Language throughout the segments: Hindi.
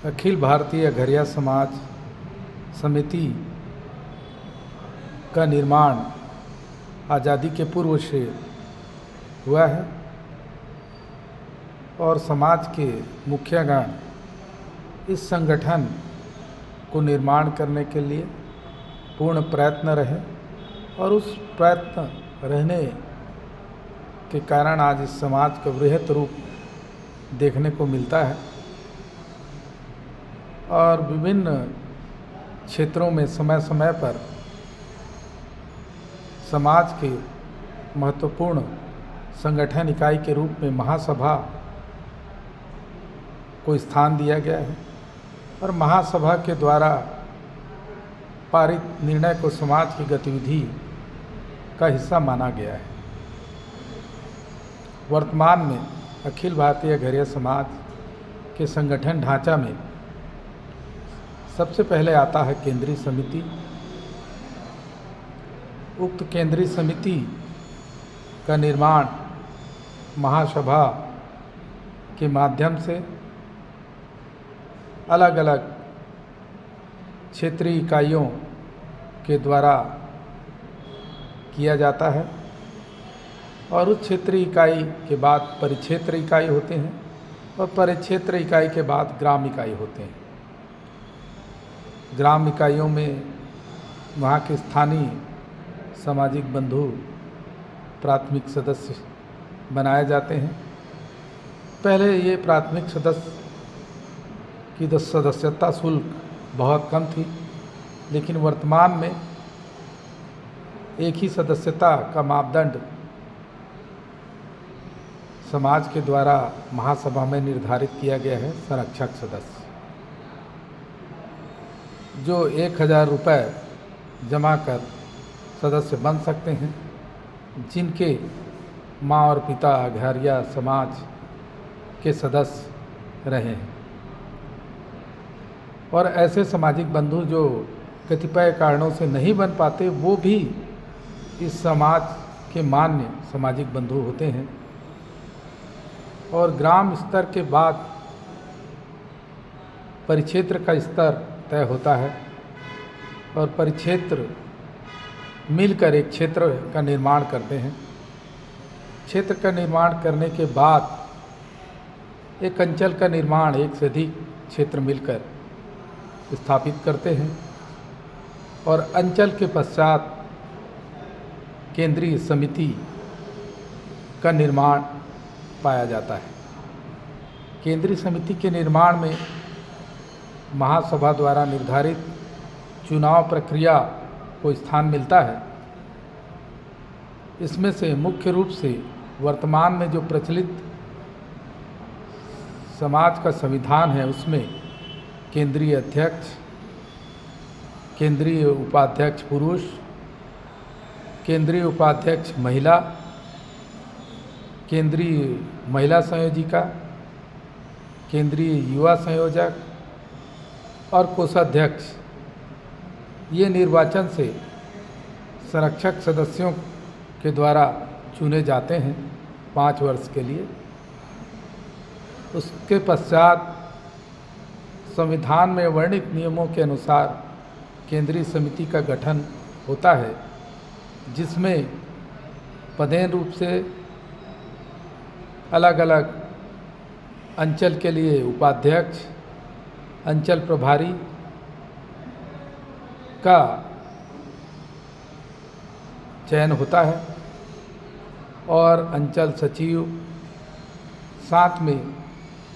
अखिल भारतीय घरिया समाज समिति का निर्माण आज़ादी के पूर्व से हुआ है और समाज के मुखियागण इस संगठन को निर्माण करने के लिए पूर्ण प्रयत्न रहे और उस प्रयत्न रहने के कारण आज इस समाज का वृहत रूप देखने को मिलता है और विभिन्न क्षेत्रों में समय समय पर समाज के महत्वपूर्ण संगठन इकाई के रूप में महासभा को स्थान दिया गया है और महासभा के द्वारा पारित निर्णय को समाज की गतिविधि का हिस्सा माना गया है। वर्तमान में अखिल भारतीय घरिया समाज के संगठन ढांचा में सबसे पहले आता है केंद्रीय समिति। उक्त केंद्रीय समिति का निर्माण महासभा के माध्यम से अलग अलग क्षेत्रीय इकाइयों के द्वारा किया जाता है और उस क्षेत्रीय इकाई के बाद परिक्षेत्र इकाई होते हैं और परिक्षेत्र इकाई के बाद ग्राम इकाई होते हैं। ग्राम इकाइयों में वहाँ के स्थानीय सामाजिक बंधु प्राथमिक सदस्य बनाए जाते हैं। पहले ये प्राथमिक सदस्य की सदस्यता शुल्क बहुत कम थी, लेकिन वर्तमान में एक ही सदस्यता का मापदंड समाज के द्वारा महासभा में निर्धारित किया गया है। संरक्षक सदस्य जो 1000 रुपये जमा कर सदस्य बन सकते हैं, जिनके माँ और पिता घरिया समाज के सदस्य रहे हैं और ऐसे सामाजिक बंधु जो कतिपय कारणों से नहीं बन पाते वो भी इस समाज के मान्य सामाजिक बंधु होते हैं। और ग्राम स्तर के बाद परिक्षेत्र का स्तर तय होता है और परिक्षेत्र मिलकर एक क्षेत्र का निर्माण करते हैं। क्षेत्र का निर्माण करने के बाद एक अंचल का निर्माण एक से अधिक क्षेत्र मिलकर स्थापित करते हैं और अंचल के पश्चात केंद्रीय समिति का निर्माण पाया जाता है। केंद्रीय समिति के निर्माण में महासभा द्वारा निर्धारित चुनाव प्रक्रिया को स्थान मिलता है। इसमें से मुख्य रूप से वर्तमान में जो प्रचलित समाज का संविधान है उसमें केंद्रीय अध्यक्ष, केंद्रीय उपाध्यक्ष पुरुष, केंद्रीय उपाध्यक्ष महिला, केंद्रीय महिला संयोजिका, केंद्रीय युवा संयोजक और कोषाध्यक्ष ये निर्वाचन से संरक्षक सदस्यों के द्वारा चुने जाते हैं 5 वर्ष के लिए। उसके पश्चात संविधान में वर्णित नियमों के अनुसार केंद्रीय समिति का गठन होता है, जिसमें पदेन रूप से अलग अलग अंचल के लिए उपाध्यक्ष, अंचल प्रभारी का चयन होता है और अंचल सचिव, साथ में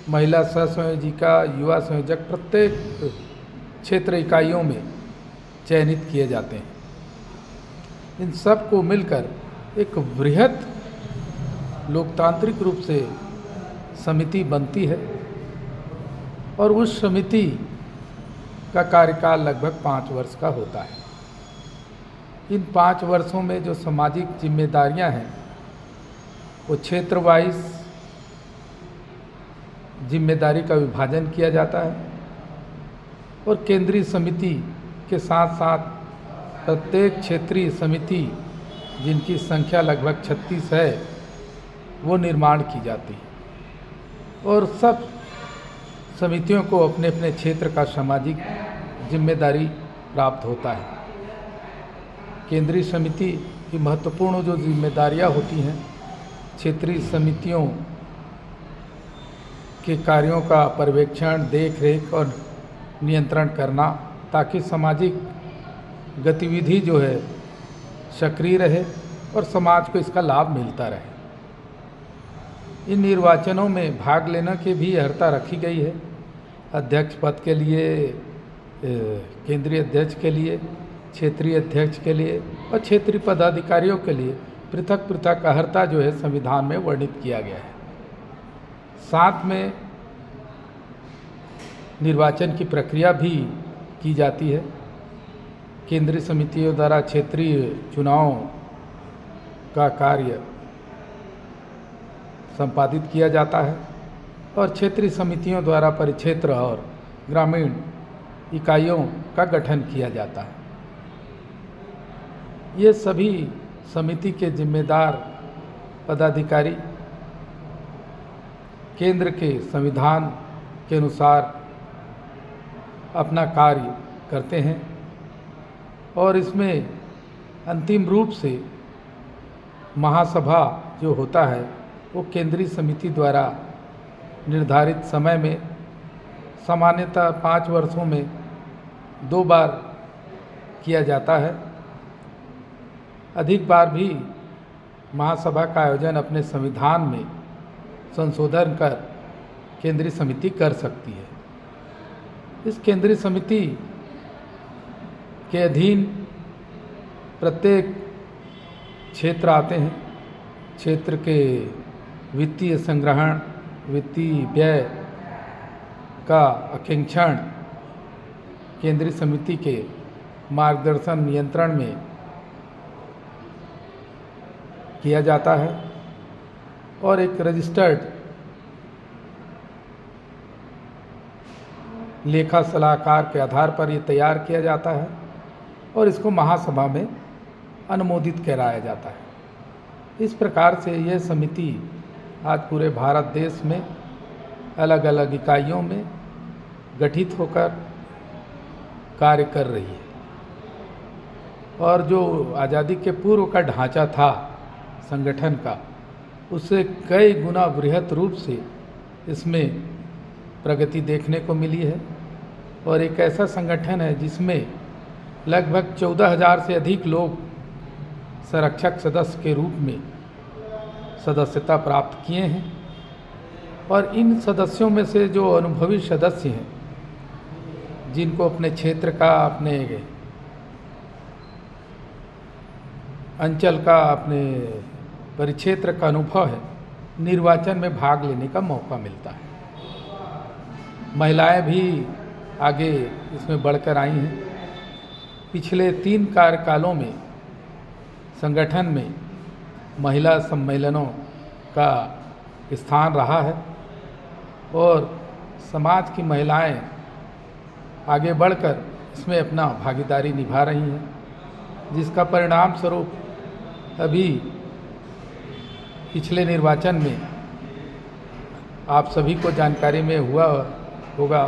महिला सह संयोजिका, युवा संयोजक प्रत्येक क्षेत्र इकाइयों में चयनित किए जाते हैं। इन सब को मिलकर एक वृहत लोकतांत्रिक रूप से समिति बनती है और उस समिति का कार्यकाल लगभग 5 वर्ष का होता है। इन 5 वर्षों में जो सामाजिक जिम्मेदारियां हैं वो क्षेत्र वाइज जिम्मेदारी का विभाजन किया जाता है और केंद्रीय समिति के साथ साथ प्रत्येक क्षेत्रीय समिति, जिनकी संख्या लगभग 36 है, वो निर्माण की जाती है और सब समितियों को अपने अपने क्षेत्र का सामाजिक जिम्मेदारी प्राप्त होता है। केंद्रीय समिति की महत्वपूर्ण जो जिम्मेदारियां होती हैं, क्षेत्रीय समितियों के कार्यों का पर्यवेक्षण, देख रेख और नियंत्रण करना, ताकि सामाजिक गतिविधि जो है सक्रिय रहे और समाज को इसका लाभ मिलता रहे। इन निर्वाचनों में भाग लेने की भी अर्हता रखी गई है। अध्यक्ष पद के लिए, केंद्रीय अध्यक्ष के लिए, क्षेत्रीय अध्यक्ष के लिए और क्षेत्रीय पदाधिकारियों के लिए पृथक पृथक अर्हता जो है संविधान में वर्णित किया गया है। साथ में निर्वाचन की प्रक्रिया भी की जाती है। केंद्रीय समितियों द्वारा क्षेत्रीय चुनाव का कार्य संपादित किया जाता है और क्षेत्रीय समितियों द्वारा परिक्षेत्र और ग्रामीण इकाइयों का गठन किया जाता है। ये सभी समिति के जिम्मेदार पदाधिकारी केंद्र के संविधान के अनुसार अपना कार्य करते हैं और इसमें अंतिम रूप से महासभा जो होता है वो केंद्रीय समिति द्वारा निर्धारित समय में, सामान्यतः 5 वर्षों में 2 बार किया जाता है। अधिक बार भी महासभा का आयोजन अपने संविधान में संशोधन कर केंद्रीय समिति कर सकती है। इस केंद्रीय समिति के अधीन प्रत्येक क्षेत्र आते हैं। क्षेत्र के वित्तीय संग्रहण, वित्तीय व्यय का आकांक्षण केंद्रीय समिति के मार्गदर्शन नियंत्रण में किया जाता है और एक रजिस्टर्ड लेखा सलाहकार के आधार पर ये तैयार किया जाता है और इसको महासभा में अनुमोदित कराया जाता है। इस प्रकार से यह समिति आज पूरे भारत देश में अलग अलग इकाइयों में गठित होकर कार्य कर रही है और जो आज़ादी के पूर्व का ढांचा था संगठन का, उससे कई गुना बृहत रूप से इसमें प्रगति देखने को मिली है और एक ऐसा संगठन है जिसमें लगभग 14,000 से अधिक लोग संरक्षक सदस्य के रूप में सदस्यता प्राप्त किए हैं और इन सदस्यों में से जो अनुभवी सदस्य हैं, जिनको अपने क्षेत्र का, अपने अंचल का, अपने परिक्षेत्र का अनुभव है, निर्वाचन में भाग लेने का मौका मिलता है। महिलाएं भी आगे इसमें बढ़कर आई हैं। पिछले 3 कार्यकालों में संगठन में महिला सम्मेलनों का स्थान रहा है और समाज की महिलाएं आगे बढ़कर इसमें अपना भागीदारी निभा रही हैं, जिसका परिणाम स्वरूप अभी पिछले निर्वाचन में आप सभी को जानकारी में हुआ होगा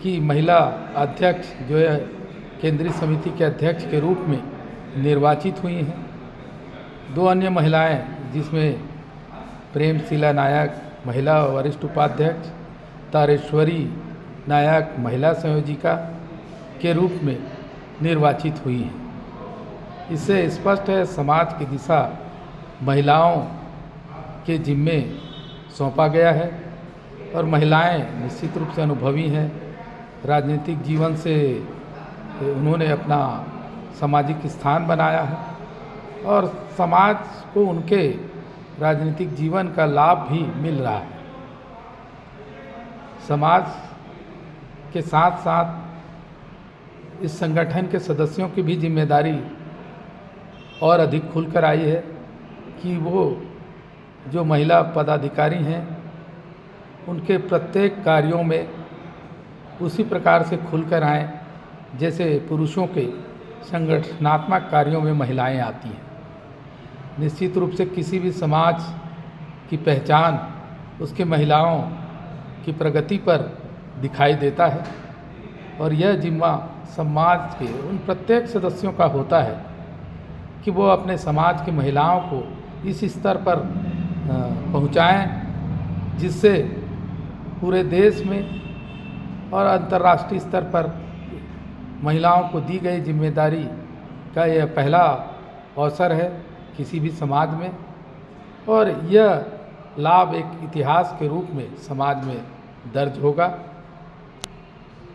कि महिला अध्यक्ष जो है केंद्रीय समिति के अध्यक्ष के रूप में निर्वाचित हुई हैं। 2 अन्य महिलाएं, जिसमें प्रेमशिला नायक महिला वरिष्ठ उपाध्यक्ष, तारेश्वरी नायक महिला संयोजिका के रूप में निर्वाचित हुई हैं। इससे स्पष्ट है समाज की दिशा महिलाओं के जिम्मे सौंपा गया है और महिलाएं निश्चित रूप से अनुभवी हैं। राजनीतिक जीवन से उन्होंने अपना सामाजिक स्थान बनाया है और समाज को उनके राजनीतिक जीवन का लाभ भी मिल रहा है। समाज के साथ साथ इस संगठन के सदस्यों की भी जिम्मेदारी और अधिक खुलकर आई है कि वो जो महिला पदाधिकारी हैं उनके प्रत्येक कार्यों में उसी प्रकार से खुलकर आएँ जैसे पुरुषों के संगठनात्मक कार्यों में महिलाएं आती हैं। निश्चित रूप से किसी भी समाज की पहचान उसके महिलाओं की प्रगति पर दिखाई देता है। और यह जिम्मा समाज के उन प्रत्येक सदस्यों का होता है कि वो अपने समाज की महिलाओं को इस स्तर पर पहुंचाएं जिससे पूरे देश में और अंतर्राष्ट्रीय स्तर पर महिलाओं को दी गई जिम्मेदारी का यह पहला अवसर है किसी भी समाज में, और यह लाभ एक इतिहास के रूप में समाज में दर्ज होगा।